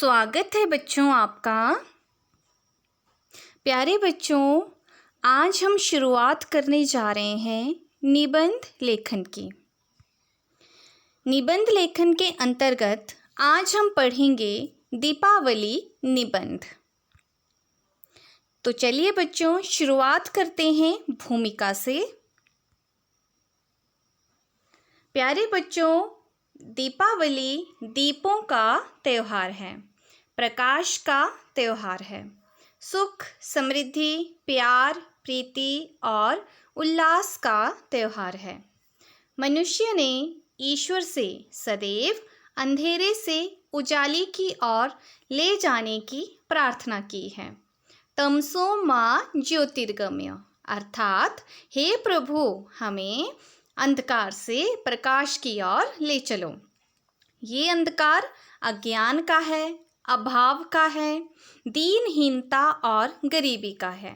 स्वागत है बच्चों आपका। प्यारे बच्चों, आज हम शुरुआत करने जा रहे हैं निबंध लेखन की। निबंध लेखन के अंतर्गत आज हम पढ़ेंगे दीपावली निबंध। तो चलिए बच्चों, शुरुआत करते हैं भूमिका से। प्यारे बच्चों, दीपावली दीपों का त्यौहार है, प्रकाश का त्यौहार है। सुख, समृद्धि, प्यार, प्रीति और उल्लास का त्यौहार है। मनुष्य ने ईश्वर से सदैव अंधेरे से उजाले की ओर ले जाने की प्रार्थना की है। तमसो माँ ज्योतिर्गमय, अर्थात हे प्रभु, हमें अंधकार से प्रकाश की ओर ले चलो। ये अंधकार अज्ञान का है, अभाव का है, दीनहीनता और गरीबी का है।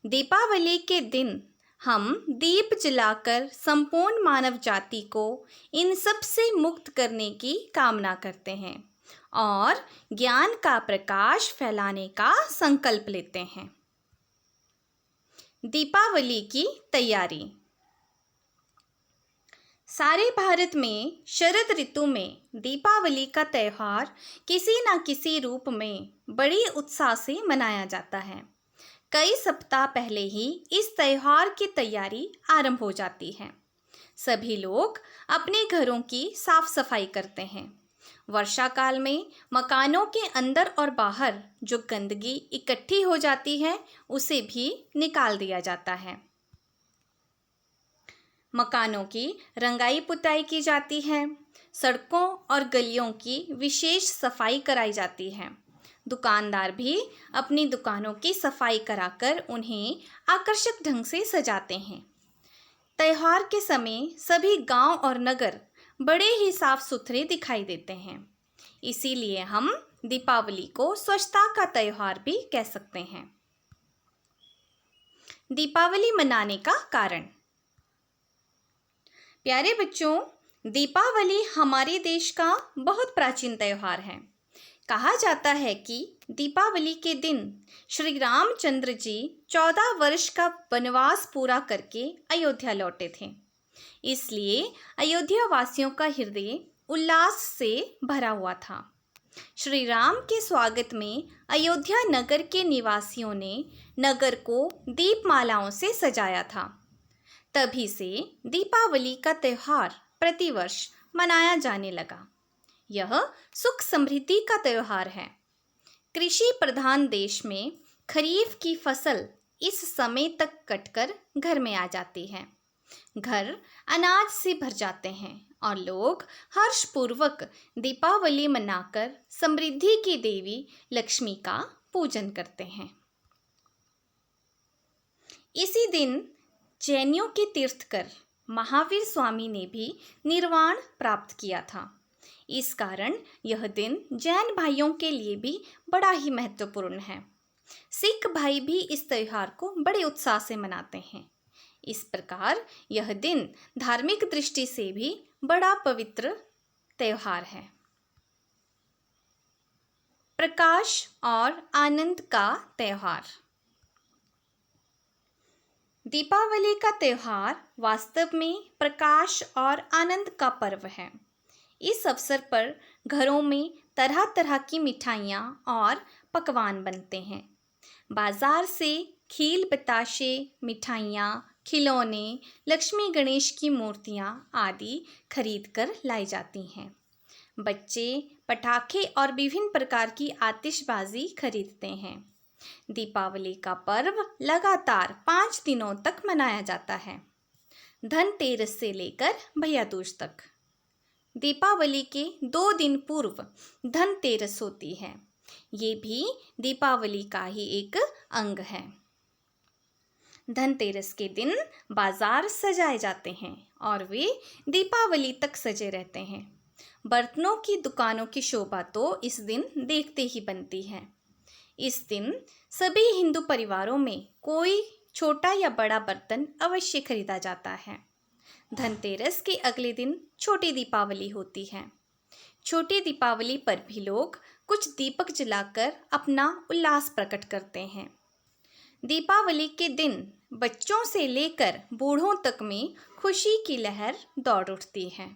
दीपावली के दिन हम दीप जलाकर संपूर्ण मानव जाति को इन सब से मुक्त करने की कामना करते हैं और ज्ञान का प्रकाश फैलाने का संकल्प लेते हैं। दीपावली की तैयारी। सारे भारत में शरद ऋतु में दीपावली का त्यौहार किसी न किसी रूप में बड़ी उत्साह से मनाया जाता है। कई सप्ताह पहले ही इस त्यौहार की तैयारी आरंभ हो जाती है। सभी लोग अपने घरों की साफ सफाई करते हैं। वर्षा काल में मकानों के अंदर और बाहर जो गंदगी इकट्ठी हो जाती है उसे भी निकाल दिया जाता है। मकानों की रंगाई पुताई की जाती है। सड़कों और गलियों की विशेष सफाई कराई जाती है। दुकानदार भी अपनी दुकानों की सफाई कराकर उन्हें आकर्षक ढंग से सजाते हैं। त्यौहार के समय सभी गांव और नगर बड़े ही साफ सुथरे दिखाई देते हैं। इसीलिए हम दीपावली को स्वच्छता का त्यौहार भी कह सकते हैं। दीपावली मनाने का कारण। प्यारे बच्चों, दीपावली हमारे देश का बहुत प्राचीन त्यौहार है। कहा जाता है कि दीपावली के दिन श्री रामचंद्र जी 14 वर्ष का वनवास पूरा करके अयोध्या लौटे थे। इसलिए अयोध्या वासियों का हृदय उल्लास से भरा हुआ था। श्री राम के स्वागत में अयोध्या नगर के निवासियों ने नगर को दीपमालाओं से सजाया था। तभी से दीपावली का त्यौहार प्रतिवर्ष मनाया जाने लगा। यह सुख समृद्धि का त्यौहार है। कृषि प्रधान देश में खरीफ की फसल इस समय तक कटकर घर में आ जाती है। घर अनाज से भर जाते हैं और लोग हर्षपूर्वक दीपावली मनाकर समृद्धि की देवी लक्ष्मी का पूजन करते हैं। इसी दिन जैनियों के तीर्थकर महावीर स्वामी ने भी निर्वाण प्राप्त किया था। इस कारण यह दिन जैन भाइयों के लिए भी बड़ा ही महत्वपूर्ण है। सिख भाई भी इस त्यौहार को बड़े उत्साह से मनाते हैं। इस प्रकार यह दिन धार्मिक दृष्टि से भी बड़ा पवित्र त्यौहार है। प्रकाश और आनंद का त्यौहार। दीपावली का त्यौहार वास्तव में प्रकाश और आनंद का पर्व है। इस अवसर पर घरों में तरह तरह की मिठाइयाँ और पकवान बनते हैं। बाजार से खील बताशे, मिठाइयाँ, खिलौने, लक्ष्मी गणेश की मूर्तियाँ आदि खरीद कर लाई जाती हैं। बच्चे पटाखे और विभिन्न प्रकार की आतिशबाजी खरीदते हैं। दीपावली का पर्व लगातार 5 दिनों तक मनाया जाता है, धनतेरस से लेकर भैया दूज तक। दीपावली के 2 दिन पूर्व धनतेरस होती है। ये भी दीपावली का ही एक अंग है। धनतेरस के दिन बाजार सजाए जाते हैं और वे दीपावली तक सजे रहते हैं। बर्तनों की दुकानों की शोभा तो इस दिन देखते ही बनती है। इस दिन सभी हिंदू परिवारों में कोई छोटा या बड़ा बर्तन अवश्य खरीदा जाता है। धनतेरस के अगले दिन छोटी दीपावली होती है। छोटी दीपावली पर भी लोग कुछ दीपक जलाकर अपना उल्लास प्रकट करते हैं। दीपावली के दिन बच्चों से लेकर बूढ़ों तक में खुशी की लहर दौड़ उठती है।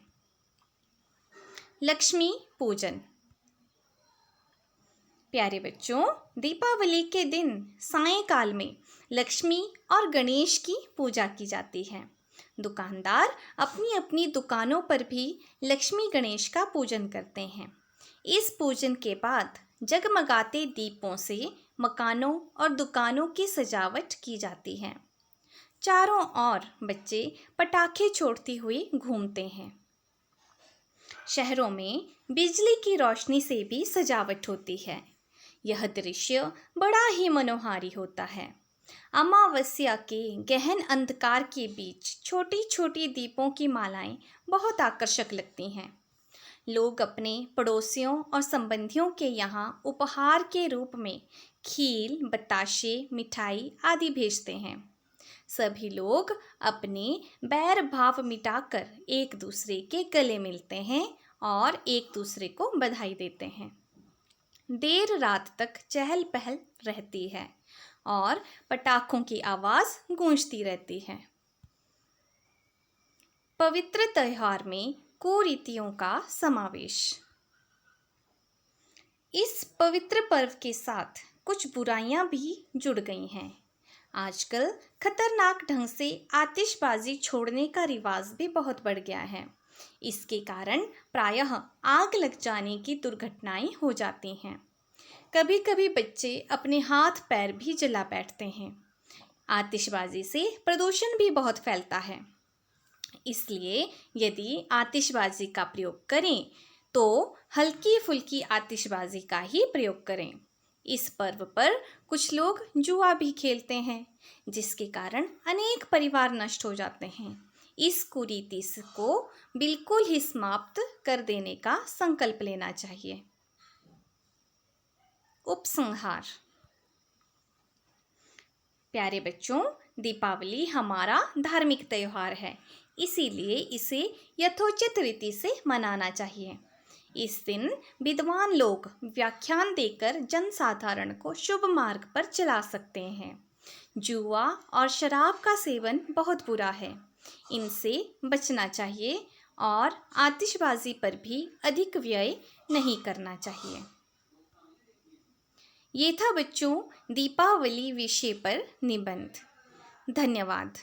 लक्ष्मी पूजन। प्यारे बच्चों, दीपावली के दिन सायंकाल में लक्ष्मी और गणेश की पूजा की जाती है। दुकानदार अपनी अपनी दुकानों पर भी लक्ष्मी गणेश का पूजन करते हैं। इस पूजन के बाद जगमगाते दीपों से मकानों और दुकानों की सजावट की जाती है। चारों ओर बच्चे पटाखे छोड़ते हुए घूमते हैं। शहरों में बिजली की रोशनी से भी सजावट होती है। यह दृश्य बड़ा ही मनोहारी होता है। अमावस्या के गहन अंधकार के बीच छोटी छोटी दीपों की मालाएं बहुत आकर्षक लगती हैं। लोग अपने पड़ोसियों और संबंधियों के यहाँ उपहार के रूप में खील, बताशे, मिठाई आदि भेजते हैं। सभी लोग अपने बैर भाव मिटाकर एक दूसरे के गले मिलते हैं और एक दूसरे को बधाई देते हैं। देर रात तक चहल पहल रहती है और पटाखों की आवाज़ गूंजती रहती है। पवित्र त्योहार में कुरीतियों का समावेश। इस पवित्र पर्व के साथ कुछ बुराइयां भी जुड़ गई हैं। आजकल खतरनाक ढंग से आतिशबाजी छोड़ने का रिवाज भी बहुत बढ़ गया है। इसके कारण प्रायः आग लग जाने की दुर्घटनाएं हो जाती हैं। कभी कभी बच्चे अपने हाथ पैर भी जला बैठते हैं। आतिशबाजी से प्रदूषण भी बहुत फैलता है। इसलिए यदि आतिशबाजी का प्रयोग करें तो हल्की फुल्की आतिशबाजी का ही प्रयोग करें। इस पर्व पर कुछ लोग जुआ भी खेलते हैं, जिसके कारण अनेक परिवार नष्ट हो जाते हैं। इस कुरीति को बिल्कुल ही समाप्त कर देने का संकल्प लेना चाहिए। उपसंहार। प्यारे बच्चों, दीपावली हमारा धार्मिक त्योहार है, इसीलिए इसे यथोचित रीति से मनाना चाहिए। इस दिन विद्वान लोग व्याख्यान देकर जनसाधारण को शुभ मार्ग पर चला सकते हैं। जुआ और शराब का सेवन बहुत बुरा है, इनसे बचना चाहिए और आतिशबाजी पर भी अधिक व्यय नहीं करना चाहिए। ये था बच्चों दीपावली विषय पर निबंध। धन्यवाद।